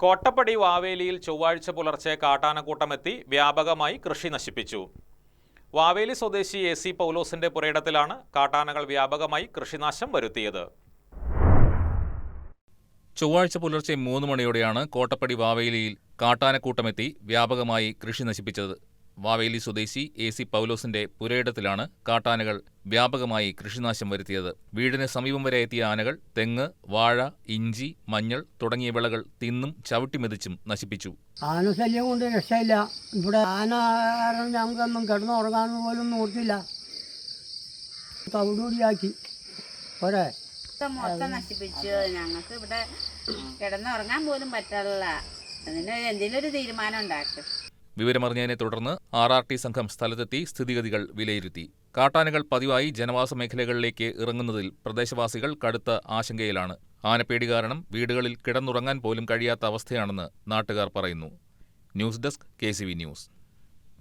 കോട്ടപ്പടി വാവേലിയിൽ ചൊവ്വാഴ്ച പുലർച്ചെ കാട്ടാനക്കൂട്ടമെത്തി വ്യാപകമായി കൃഷി നശിപ്പിച്ചു. വാവേലി സ്വദേശി AC പൗലോസിന്റെ പുരയിടത്തിലാണ് കാട്ടാനകൾ വ്യാപകമായി കൃഷിനാശം വരുത്തിയത്. ചൊവ്വാഴ്ച പുലർച്ചെ 3 മണിയോടെയാണ് കോട്ടപ്പടി വാവേലിയിൽ കാട്ടാനക്കൂട്ടമെത്തി വ്യാപകമായി കൃഷി നശിപ്പിച്ചത്. വാവേലി സ്വദേശി AC പൗലോസിന്റെ പുരയിടത്തിലാണ് കാട്ടാനകൾ വ്യാപകമായി കൃഷിനാശം വരുത്തിയത്. വീടിന് സമീപം വരെ എത്തിയ ആനകൾ തെങ്ങ്, വാഴ, ഇഞ്ചി, മഞ്ഞൾ തുടങ്ങിയ വിളകൾ തിന്നും ചവിട്ടിമെതിച്ചും നശിപ്പിച്ചു. ആനശല്യം കൊണ്ട് രക്ഷയില്ല. ഇവിടെ ആന കാരണം ഞങ്ങൾക്കൊന്നും കിടന്നുറങ്ങാൻ പോലും നോർത്തില്ല. തവിടുകൂടിയാക്കി പോരെ മൊത്തം നശിപ്പിച്ചു. ഞങ്ങൾക്ക് ഇവിടെ കിടന്നുറങ്ങാൻ പോലും പറ്റില്ല. അതിന് എന്തെങ്കിലും ഒരു തീരുമാനം ഉണ്ടാക്കും. വിവരമറിഞ്ഞതിനെ തുടർന്ന് RRT സംഘം സ്ഥലത്തെത്തി സ്ഥിതിഗതികൾ വിലയിരുത്തി. കാട്ടാനകൾ പതിവായി ജനവാസ മേഖലകളിലേക്ക് ഇറങ്ങുന്നതിൽ പ്രദേശവാസികൾ കടുത്ത ആശങ്കയിലാണ്. ആനപ്പേടി കാരണം വീടുകളിൽ കിടന്നുറങ്ങാൻ പോലും കഴിയാത്ത അവസ്ഥയാണെന്ന് നാട്ടുകാർ പറയുന്നു. News desk KCV news.